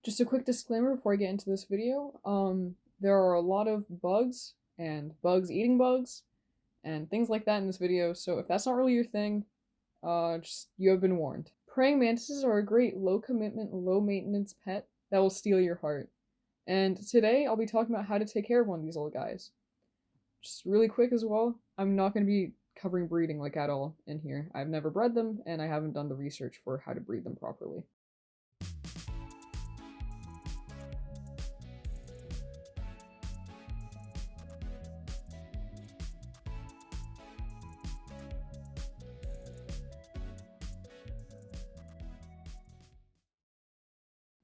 Just a quick disclaimer before I get into this video. There are a lot of bugs and bugs eating bugs and things like that in this video, so if that's not really your thing, just you have been warned. Praying mantises are a great low commitment, low maintenance pet that will steal your heart. And today I'll be talking about how to take care of one of these little guys. Just really quick as well, I'm not going to be covering breeding like at all in here. I've never bred them and I haven't done the research for how to breed them properly.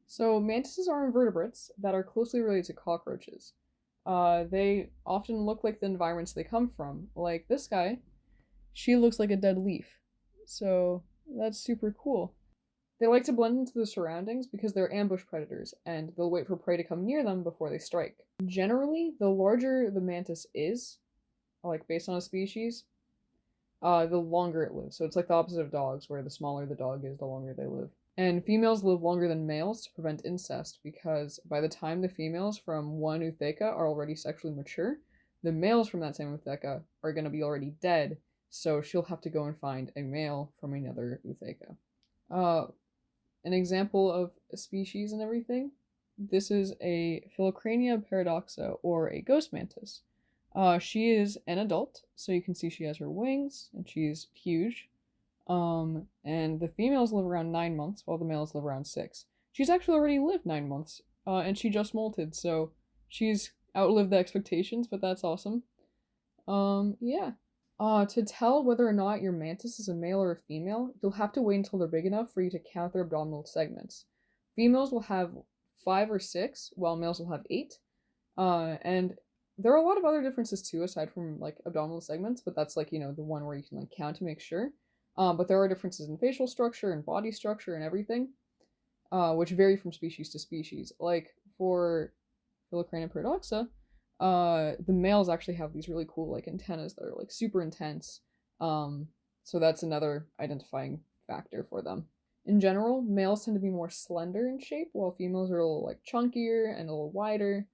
So mantises are invertebrates that are closely related to cockroaches. They often look like the environments they come from. Like this guy, she looks like a dead leaf. So that's super cool. They like to blend into the surroundings because they're ambush predators, and they'll wait for prey to come near them before they strike. Generally, the larger the mantis is, like based on a species, the longer it lives. So it's like the opposite of dogs, where the smaller the dog is, the longer they live. And females live longer than males to prevent incest because by the time the females from one ootheca are already sexually mature, the males from that same ootheca are going to be already dead, so she'll have to go and find a male from another ootheca. An example of a species and everything, this is a Philocrania paradoxa, or a ghost mantis. She is an adult, so you can see she has her wings, and she's huge. And the females live around 9 months, while the males live around 6. She's actually already lived 9 months, and she just molted, so she's outlived the expectations, but that's awesome. Yeah. To tell whether or not your mantis is a male or a female, you'll have to wait until they're big enough for you to count their abdominal segments. Females will have 5 or 6, while males will have 8. And there are a lot of other differences too, aside from like abdominal segments, but that's like, the one where you can like count to make sure. But there are differences in facial structure and body structure and everything, which vary from species to species. Like for Philocrania paradoxa, the males actually have these really cool like antennas that are like super intense. So that's another identifying factor for them. In general, males tend to be more slender in shape, while females are a little like chunkier and a little wider,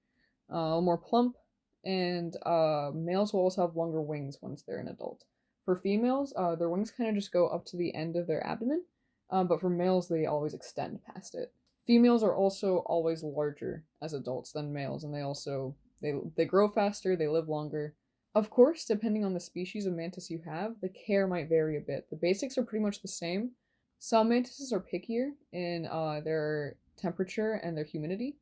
a little more plump, and males will also have longer wings once they're an adult. For females, their wings kind of just go up to the end of their abdomen, but for males, they always extend past it. Females are also always larger as adults than males, and they grow faster, they live longer. Of course, depending on the species of mantis you have, the care might vary a bit. The basics are pretty much the same. Some mantises are pickier in their temperature and their humidity,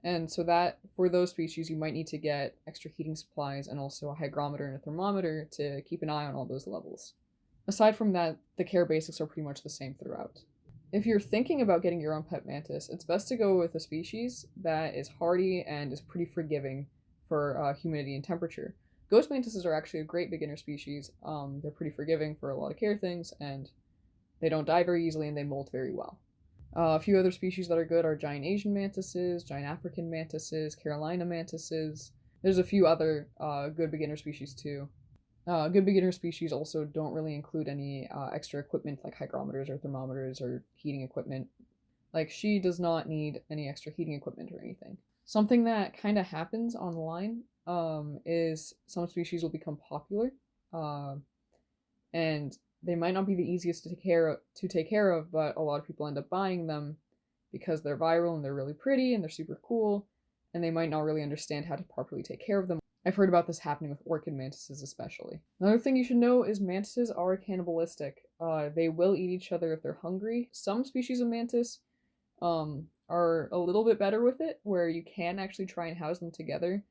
and so that for those species, you might need to get extra heating supplies and also a hygrometer and a thermometer to keep an eye on all those levels. Aside from that, the care basics are pretty much the same throughout. If you're thinking about getting your own pet mantis, it's best to go with a species that is hardy and is pretty forgiving for humidity and temperature. Ghost mantises are actually a great beginner species. They're pretty forgiving for a lot of care things, and they don't die very easily, and they molt very well. A few other species that are good are giant Asian mantises, giant African mantises, Carolina mantises. There's a few other good beginner species too. Good beginner species also don't really include any extra equipment like hygrometers or thermometers or heating equipment. Like, she does not need any extra heating equipment or anything. Something that kind of happens online is some species will become popular, and they might not be the easiest to take care of, but a lot of people end up buying them because they're viral and they're really pretty and they're super cool, and they might not really understand how to properly take care of them. I've heard about this happening with orchid mantises especially. Another thing you should know is mantises are cannibalistic. They will eat each other if they're hungry. Some species of mantis are a little bit better with it, where you can actually try and house them together.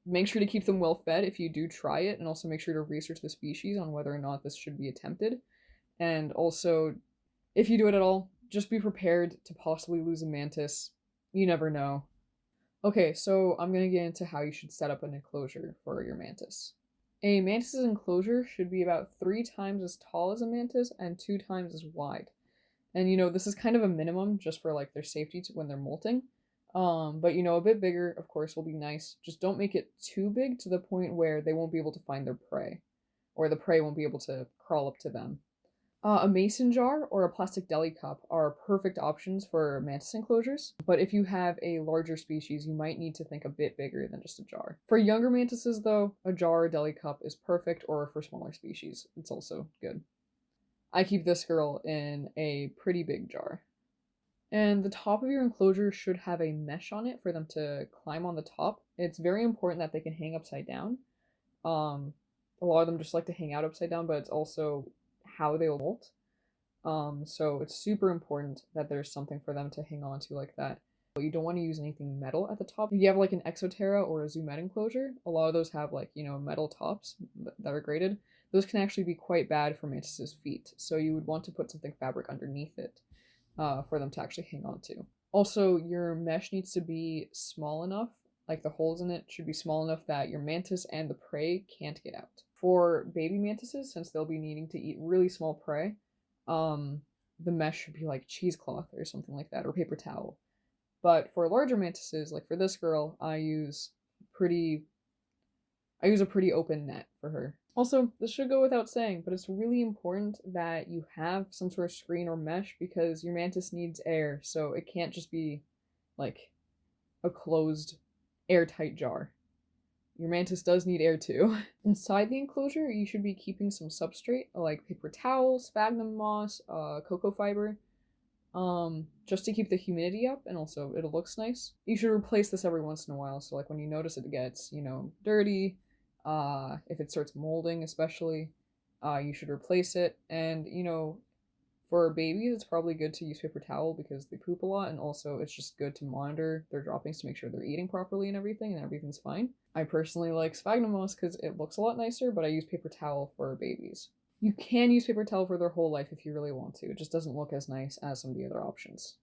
Make sure to keep them well fed if you do try it, and also make sure to research the species on whether or not this should be attempted. And also, if you do it at all, just be prepared to possibly lose a mantis. You never know. Okay, so I'm going to get into how you should set up an enclosure for your mantis. A mantis's enclosure should be about 3 times as tall as a mantis and 2 times as wide. And this is kind of a minimum just for like their safety when they're molting. But a bit bigger, of course, will be nice. Just don't make it too big to the point where they won't be able to find their prey, or the prey won't be able to crawl up to them. A mason jar or a plastic deli cup are perfect options for mantis enclosures, but if you have a larger species, you might need to think a bit bigger than just a jar. For younger mantises, though, a jar or deli cup is perfect, or for smaller species, it's also good. I keep this girl in a pretty big jar. And the top of your enclosure should have a mesh on it for them to climb on the top. It's very important that they can hang upside down. Um, a lot of them just like to hang out upside down, but it's also how they will molt. So it's super important that there's something for them to hang on to like that. You don't want to use anything metal at the top. If you have like an Exoterra or a Zoomet enclosure, a lot of those have like, metal tops that are graded. Those can actually be quite bad for mantis's feet. So you would want to put something fabric underneath it for them to actually hang on to. Also, your mesh needs to be small enough, like the holes in it should be small enough that your mantis and the prey can't get out. For baby mantises, since they'll be needing to eat really small prey, the mesh should be like cheesecloth or something like that, or paper towel. But for larger mantises, like for this girl, I use a pretty open net for her. Also, this should go without saying, but it's really important that you have some sort of screen or mesh because your mantis needs air, so it can't just be like a closed, airtight jar. Your mantis does need air too. Inside the enclosure, you should be keeping some substrate like paper towels, sphagnum moss, cocoa fiber, just to keep the humidity up, and also it looks nice. You should replace this every once in a while, so like when you notice it gets, dirty, if it starts molding especially, you should replace it. And for babies, it's probably good to use paper towel because they poop a lot, and also it's just good to monitor their droppings to make sure they're eating properly and everything's fine. I personally like sphagnum moss because it looks a lot nicer, but I use paper towel for babies. You can use paper towel for their whole life if you really want to. It just doesn't look as nice as some of the other options.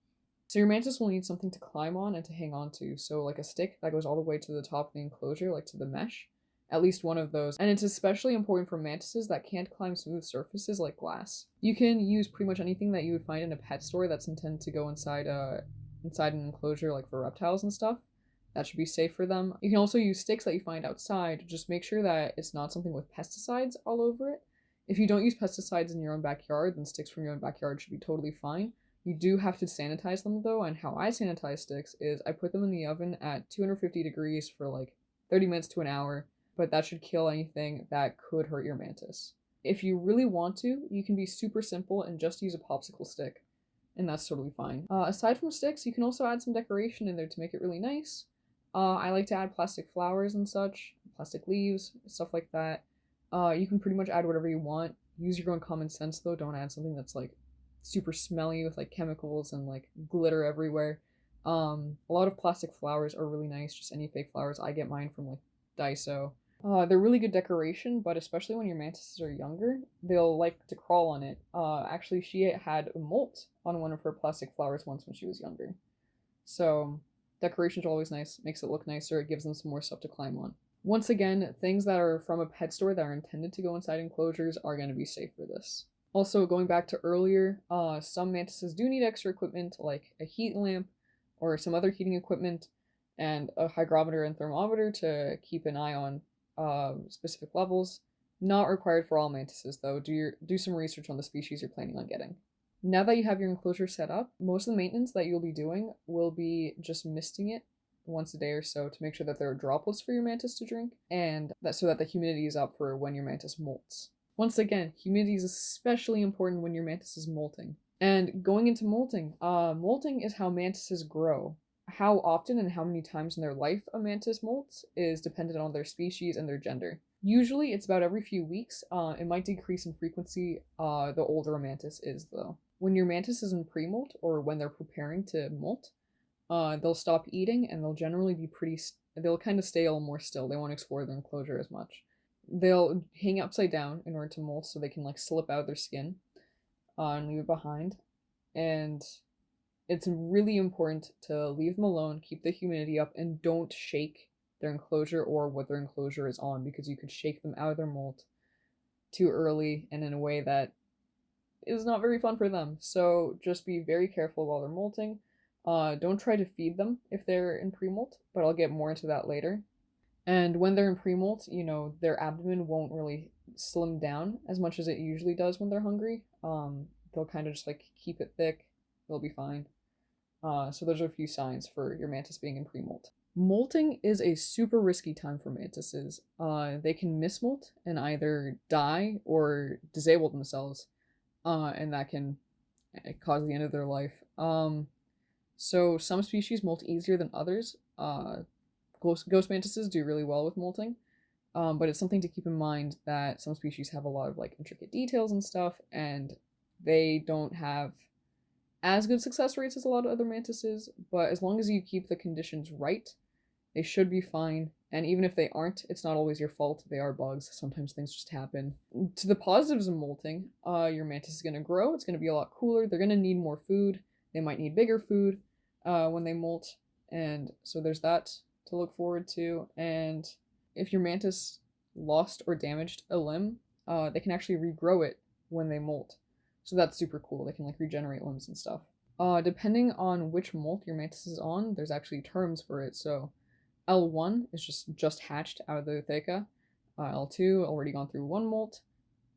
So your mantis will need something to climb on and to hang on to. So like a stick that goes all the way to the top of the enclosure, like to the mesh. At least one of those. And it's especially important for mantises that can't climb smooth surfaces like glass. You can use pretty much anything that you would find in a pet store that's intended to go inside an enclosure, like for reptiles and stuff. That should be safe for them. You can also use sticks that you find outside. Just make sure that it's not something with pesticides all over it. If you don't use pesticides in your own backyard, then sticks from your own backyard should be totally fine. You do have to sanitize them though, and how I sanitize sticks is I put them in the oven at 250 degrees for like 30 minutes to an hour, but that should kill anything that could hurt your mantis. If you really want to, you can be super simple and just use a popsicle stick, and that's totally fine. Aside from sticks, you can also add some decoration in there to make it really nice. I like to add plastic flowers and such, plastic leaves, stuff like that. You can pretty much add whatever you want. Use your own common sense though. Don't add something that's like super smelly with like chemicals and like glitter everywhere. A lot of plastic flowers are really nice. Just any fake flowers. I get mine from like Daiso. They're really good decoration, but especially when your mantises are younger, they'll like to crawl on it. Actually, she had a molt on one of her plastic flowers once when she was younger. So decoration's always nice. Makes it look nicer. It gives them some more stuff to climb on. Once again, things that are from a pet store that are intended to go inside enclosures are going to be safe for this. Also, going back to earlier, some mantises do need extra equipment like a heat lamp or some other heating equipment and a hygrometer and thermometer to keep an eye on specific levels. Not required for all mantises though. Do some research on the species you're planning on getting. Now that you have your enclosure set up, most of the maintenance that you'll be doing will be just misting it once a day or so to make sure that there are droplets for your mantis to drink, and that so that the humidity is up for when your mantis molts. Once again, humidity is especially important when your mantis is molting. And going into molting, molting is how mantises grow. How often and how many times in their life a mantis molts is dependent on their species and their gender. Usually it's about every few weeks. It might decrease in frequency the older a mantis is though. When your mantis is in pre-molt or when they're preparing to molt, they'll stop eating and they'll generally be they'll kind of stay a little more still. They won't explore their enclosure as much. They'll hang upside down in order to molt so they can like slip out of their skin and leave it behind. And it's really important to leave them alone, keep the humidity up, and don't shake their enclosure or what their enclosure is on because you could shake them out of their molt too early and in a way that is not very fun for them. So just be very careful while they're molting. Don't try to feed them if they're in pre-molt, but I'll get more into that later. And when they're in pre-molt, their abdomen won't really slim down as much as it usually does when they're hungry. They'll kind of just like keep it thick. They'll be fine. So those are a few signs for your mantis being in pre-molt. Molting is a super risky time for mantises. They can mismolt and either die or disable themselves, and that can cause the end of their life. So some species molt easier than others. Ghost mantises do really well with molting, but it's something to keep in mind that some species have a lot of like intricate details and stuff, and they don't have as good success rates as a lot of other mantises. But as long as you keep the conditions right, they should be fine. And even if they aren't, it's not always your fault. They are bugs. Sometimes things just happen. To the positives of molting, your mantis is going to grow. It's going to be a lot cooler. They're going to need more food. They might need bigger food when they molt. And so there's that to look forward to. And if your mantis lost or damaged a limb, they can actually regrow it when they molt. So that's super cool. They can like regenerate limbs and stuff. Depending on which molt your mantis is on, there's actually terms for it. So L1 is just hatched out of the theca. L2 already gone through one molt,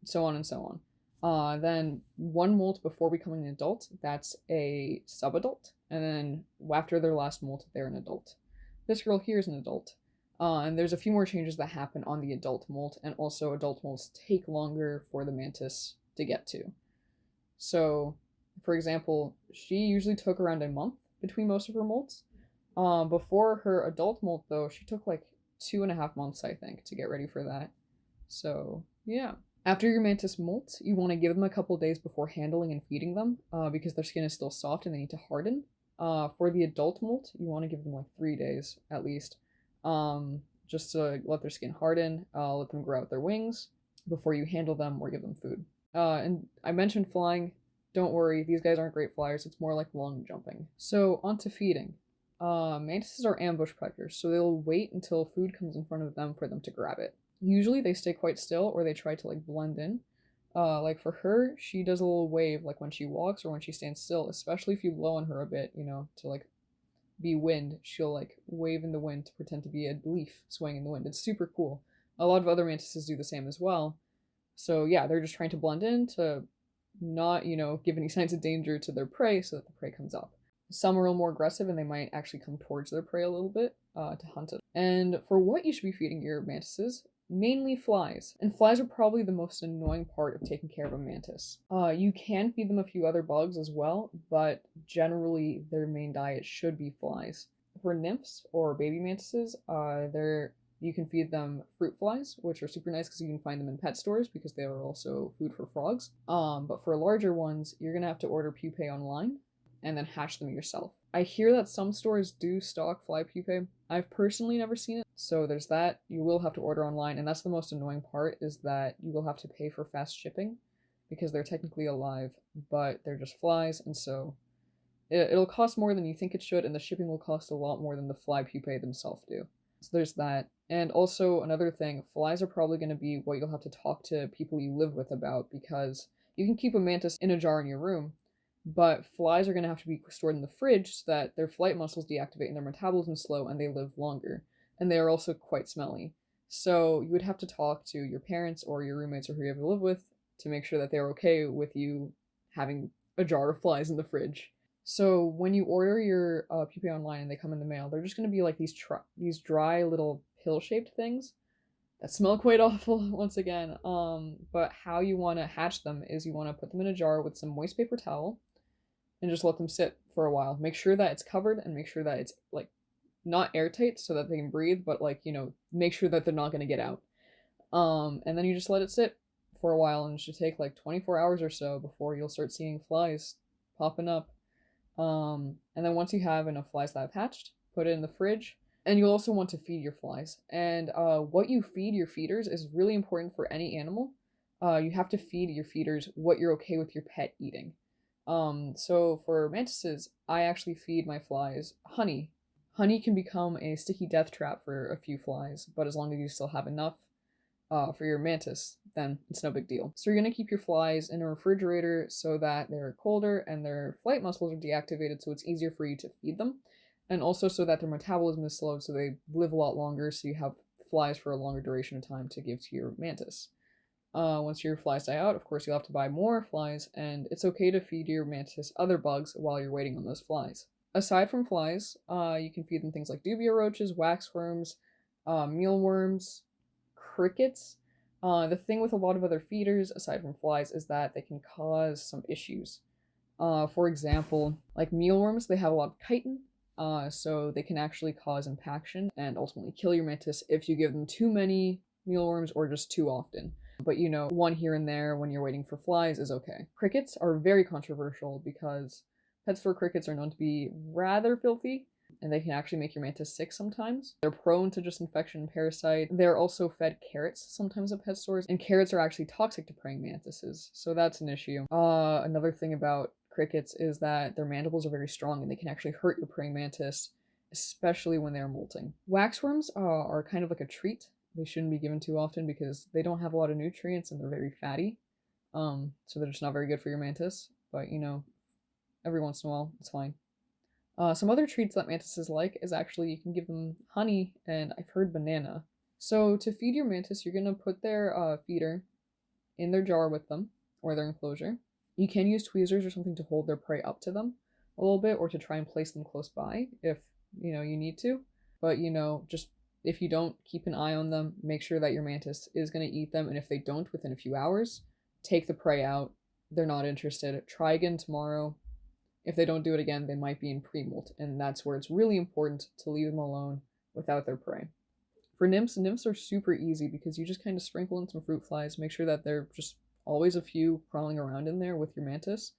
so on and so on. Then one molt before becoming an adult, that's a subadult, and then after their last molt, they're an adult. This girl here is an adult. And there's a few more changes that happen on the adult molt, and also adult molts take longer for the mantis to get to. So, for example, she usually took around a month between most of her molts. Before her adult molt, though, she took like 2.5 months, I think, to get ready for that. So, yeah. After your mantis molts, you want to give them a couple days before handling and feeding them, because their skin is still soft and they need to harden. For the adult molt, you want to give them like 3 days at least, just to let their skin harden, let them grow out their wings before you handle them or give them food. And I mentioned flying. Don't worry, these guys aren't great flyers. It's more like long jumping. So, on to feeding. Mantises are ambush predators, so they'll wait until food comes in front of them for them to grab it. Usually they stay quite still or they try to like blend in. Like for her, she does a little wave like when she walks or when she stands still, especially if you blow on her a bit, to like be wind. She'll like wave in the wind to pretend to be a leaf swaying in the wind. It's super cool. A lot of other mantises do the same as well. So yeah, they're just trying to blend in to not, give any signs of danger to their prey so that the prey comes up. Some are a little more aggressive and they might actually come towards their prey a little bit to hunt it. And for what you should be feeding your mantises, mainly flies. And flies are probably the most annoying part of taking care of a mantis. You can feed them a few other bugs as well, but generally their main diet should be flies. For nymphs or baby mantises, you can feed them fruit flies, which are super nice because you can find them in pet stores because they are also food for frogs. But for larger ones, you're gonna have to order pupae online and then hatch them yourself. I hear that some stores do stock fly pupae. I've personally never seen it, so there's that. You will have to order online, and that's the most annoying part, is that you will have to pay for fast shipping because they're technically alive, but they're just flies, and so it'll cost more than you think it should, and the shipping will cost a lot more than the fly pupae themselves do. So there's that. And also another thing, flies are probably going to be what you'll have to talk to people you live with about, because you can keep a mantis in a jar in your room, but flies are going to have to be stored in the fridge so that their flight muscles deactivate and their metabolism slow and they live longer. And they are also quite smelly. So you would have to talk to your parents or your roommates or who you ever live with to make sure that they're okay with you having a jar of flies in the fridge. So when you order your pupae online and they come in the mail, they're just going to be like these dry little pill-shaped things that smell quite awful once again. But how you want to hatch them is you want to put them in a jar with some moist paper towel and just let them sit for a while. Make sure that it's covered and make sure that it's like not airtight so that they can breathe, but like, make sure that they're not going to get out. And then you just let it sit for a while, and it should take like 24 hours or so before you'll start seeing flies popping up. And then once you have enough flies that have hatched, put it in the fridge. And you'll also want to feed your flies. And what you feed your feeders is really important for any animal. You have to feed your feeders what you're okay with your pet eating. So for mantises, I actually feed my flies honey. Honey can become a sticky death trap for a few flies, but as long as you still have enough for your mantis, then it's no big deal. So you're going to keep your flies in a refrigerator so that they're colder and their flight muscles are deactivated, so it's easier for you to feed them. And also so that their metabolism is slowed, so they live a lot longer, so you have flies for a longer duration of time to give to your mantis. Once your flies die out, of course, you'll have to buy more flies, and it's okay to feed your mantis other bugs while you're waiting on those flies. Aside from flies, you can feed them things like dubia roaches, waxworms, mealworms, crickets. The thing with a lot of other feeders, aside from flies, is that they can cause some issues. For example, like mealworms, they have a lot of chitin, so they can actually cause impaction and ultimately kill your mantis if you give them too many mealworms or just too often. But one here and there when you're waiting for flies is okay. Crickets are very controversial because pet store crickets are known to be rather filthy, and they can actually make your mantis sick sometimes. They're prone to just infection and parasite. They're also fed carrots sometimes at pet stores, and carrots are actually toxic to praying mantises, so that's an issue. Another thing about crickets is that their mandibles are very strong and they can actually hurt your praying mantis, especially when they're molting. Waxworms are kind of like a treat. They shouldn't be given too often because they don't have a lot of nutrients and they're very fatty. So they're just not very good for your mantis. But every once in a while, it's fine. Some other treats that mantises like is actually you can give them honey and I've heard banana. So to feed your mantis, you're gonna put their feeder in their jar with them or their enclosure. You can use tweezers or something to hold their prey up to them a little bit or to try and place them close by if you need to. But just if you don't keep an eye on them, make sure that your mantis is going to eat them, and if they don't within a few hours, take the prey out. They're not interested. Try again tomorrow. If they don't do it again, they might be in pre-molt, and that's where it's really important to leave them alone without their prey. For nymphs are super easy because you just kind of sprinkle in some fruit flies, make sure that they're just always a few crawling around in there with your mantis,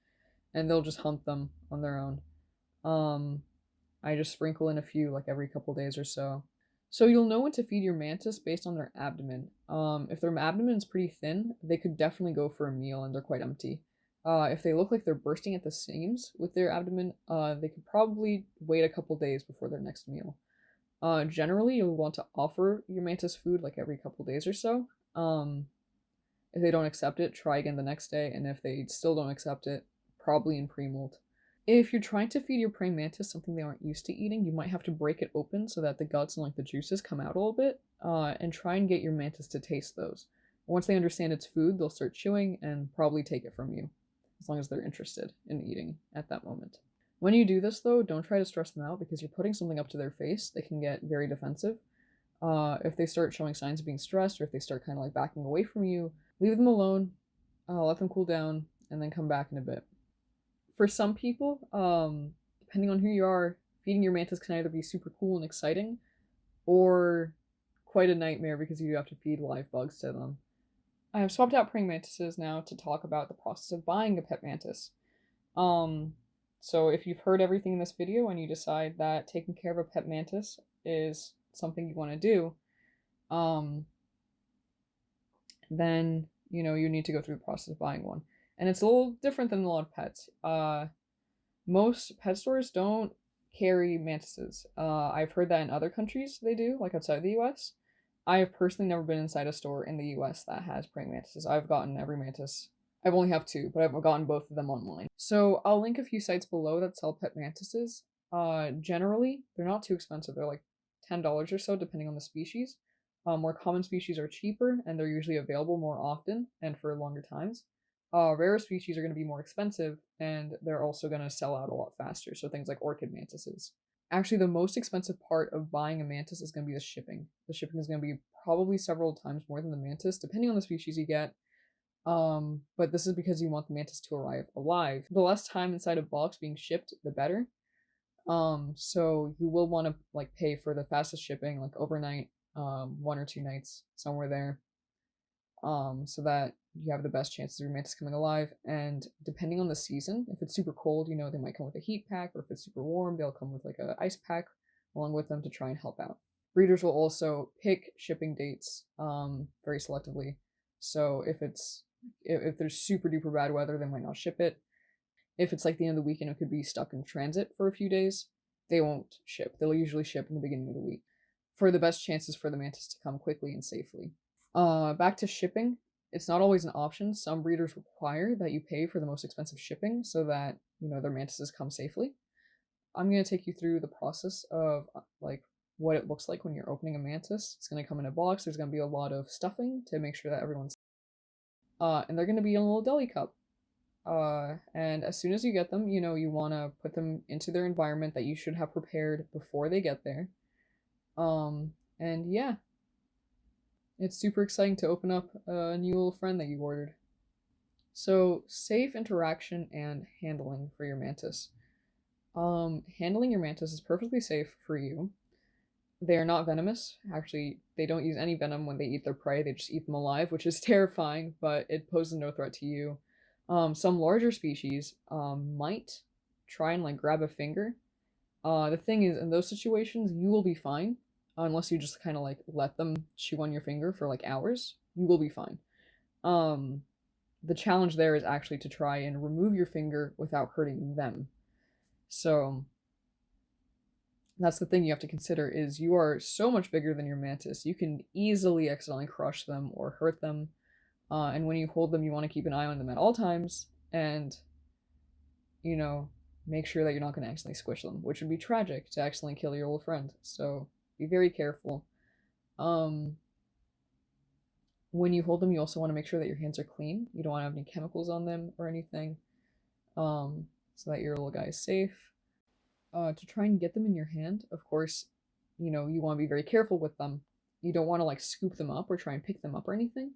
and they'll just hunt them on their own. I just sprinkle in a few like every couple days or so. So you'll know when to feed your mantis based on their abdomen. If their abdomen is pretty thin, they could definitely go for a meal and they're quite empty. If they look like they're bursting at the seams with their abdomen, they could probably wait a couple days before their next meal. Generally, you'll want to offer your mantis food like every couple days or so. If they don't accept it, try again the next day, and if they still don't accept it, probably in pre-molt. If you're trying to feed your praying mantis something they aren't used to eating, you might have to break it open so that the guts and like the juices come out a little bit, and try and get your mantis to taste those. Once they understand it's food, they'll start chewing and probably take it from you, as long as they're interested in eating at that moment. When you do this, though, don't try to stress them out because you're putting something up to their face. They can get very defensive. If they start showing signs of being stressed or if they start kind of like backing away from you, leave them alone, let them cool down, and then come back in a bit. For some people, depending on who you are, feeding your mantis can either be super cool and exciting or quite a nightmare because you have to feed live bugs to them. I have swapped out praying mantises now to talk about the process of buying a pet mantis. So if you've heard everything in this video and you decide that taking care of a pet mantis is something you want to do, then you need to go through the process of buying one. And it's a little different than a lot of pets. Most pet stores don't carry mantises. I've heard that in other countries they do, like outside the US. I have personally never been inside a store in the US that has praying mantises. I've gotten every mantis. I've only have two, but I've gotten both of them online. So I'll link a few sites below that sell pet mantises. Generally, they're not too expensive. They're like $10 or so, depending on the species. More common species are cheaper, and they're usually available more often and for longer times. Rare species are going to be more expensive, and they're also going to sell out a lot faster. So things like orchid mantises. Actually, the most expensive part of buying a mantis is going to be the shipping. The shipping is going to be probably several times more than the mantis, depending on the species you get. But this is because you want the mantis to arrive alive. The less time inside a box being shipped, the better. So you will want to like pay for the fastest shipping, like overnight, 1 or 2 nights, somewhere there. So that you have the best chances of your mantis coming alive. And depending on the season, if it's super cold, they might come with a heat pack, or if it's super warm, they'll come with like an ice pack along with them to try and help out. Breeders will also pick shipping dates very selectively. So if there's super duper bad weather, they might not ship it. If it's like the end of the week and it could be stuck in transit for a few days, they won't ship. They'll usually ship in the beginning of the week for the best chances for the mantis to come quickly and safely. Back to shipping. It's not always an option. Some breeders require that you pay for the most expensive shipping so that, their mantises come safely. I'm going to take you through the process of like what it looks like when you're opening a mantis. It's going to come in a box. There's going to be a lot of stuffing to make sure that everyone's And they're going to be in a little deli cup. And as soon as you get them, you want to put them into their environment that you should have prepared before they get there. And yeah, it's super exciting to open up a new little friend that you ordered. So, safe interaction and handling for your mantis. Handling your mantis is perfectly safe for you. They are not venomous. Actually, they don't use any venom when they eat their prey. They just eat them alive, which is terrifying, but it poses no threat to you. Some larger species might try and like grab a finger. The thing is, in those situations, you will be fine, unless you just kind of like let them chew on your finger for like hours. You will be fine. Um, the challenge there is actually to try and remove your finger without hurting them. So that's the thing you have to consider is you are so much bigger than your mantis. You can easily accidentally crush them or hurt them. And when you hold them, you want to keep an eye on them at all times and, you know, make sure that you're not going to accidentally squish them, which would be tragic to accidentally kill your old friend. So be very careful. Um, when you hold them, you also want to make sure that your hands are clean. You don't want to have any chemicals on them or anything, so that your little guy is safe. To try and get them in your hand, of course, you want to be very careful with them. You don't want to like scoop them up or try and pick them up or anything.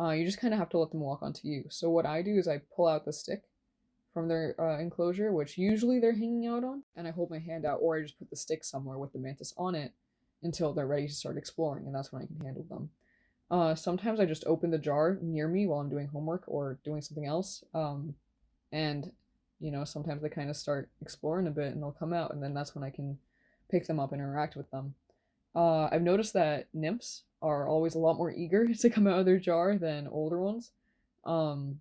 You just kind of have to let them walk onto you. So what I do is I pull out the stick from their enclosure, which usually they're hanging out on, and I hold my hand out, or I just put the stick somewhere with the mantis on it until they're ready to start exploring, and that's when I can handle them. Sometimes I just open the jar near me while I'm doing homework or doing something else, and sometimes they kind of start exploring a bit and they'll come out, and then that's when I can pick them up and interact with them. I've noticed that nymphs are always a lot more eager to come out of their jar than older ones. Um,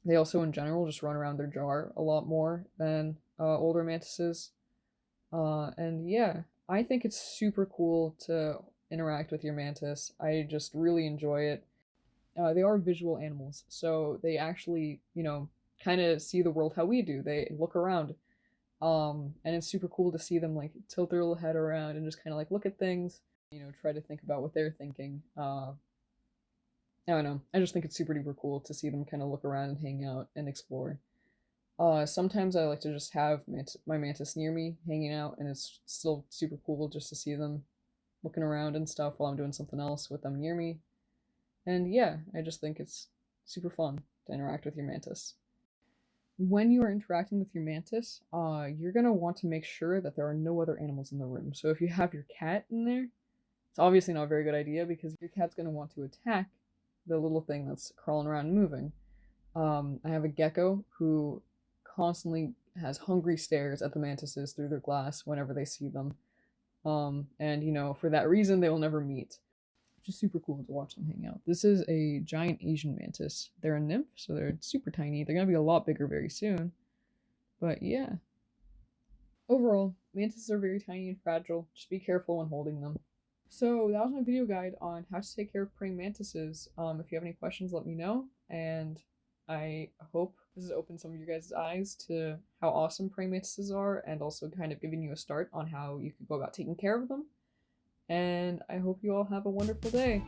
they also, in general, just run around their jar a lot more than older mantises. And yeah, I think it's super cool to interact with your mantis. I just really enjoy it. They are visual animals, so they actually, kind of see the world how we do. They look around, and it's super cool to see them like tilt their little head around and just kind of like look at things, try to think about what they're thinking. I don't know. I just think it's super duper cool to see them kind of look around and hang out and explore. Sometimes I like to just have my mantis near me, hanging out, and it's still super cool just to see them looking around and stuff while I'm doing something else with them near me. And yeah, I just think it's super fun to interact with your mantis. When you are interacting with your mantis, you're gonna want to make sure that there are no other animals in the room. So if you have your cat in there, it's obviously not a very good idea because your cat's gonna want to attack the little thing that's crawling around and moving. I have a gecko who constantly has hungry stares at the mantises through their glass whenever they see them. And for that reason, they will never meet. Just super cool to watch them hang out. This is a giant Asian mantis. They're a nymph, so they're super tiny. They're gonna be a lot bigger very soon. But yeah. Overall, mantises are very tiny and fragile. Just be careful when holding them. So that was my video guide on how to take care of praying mantises. If you have any questions, let me know. And I hope this has opened some of your guys' eyes to how awesome praying mantises are and also kind of giving you a start on how you could go about taking care of them. And I hope you all have a wonderful day.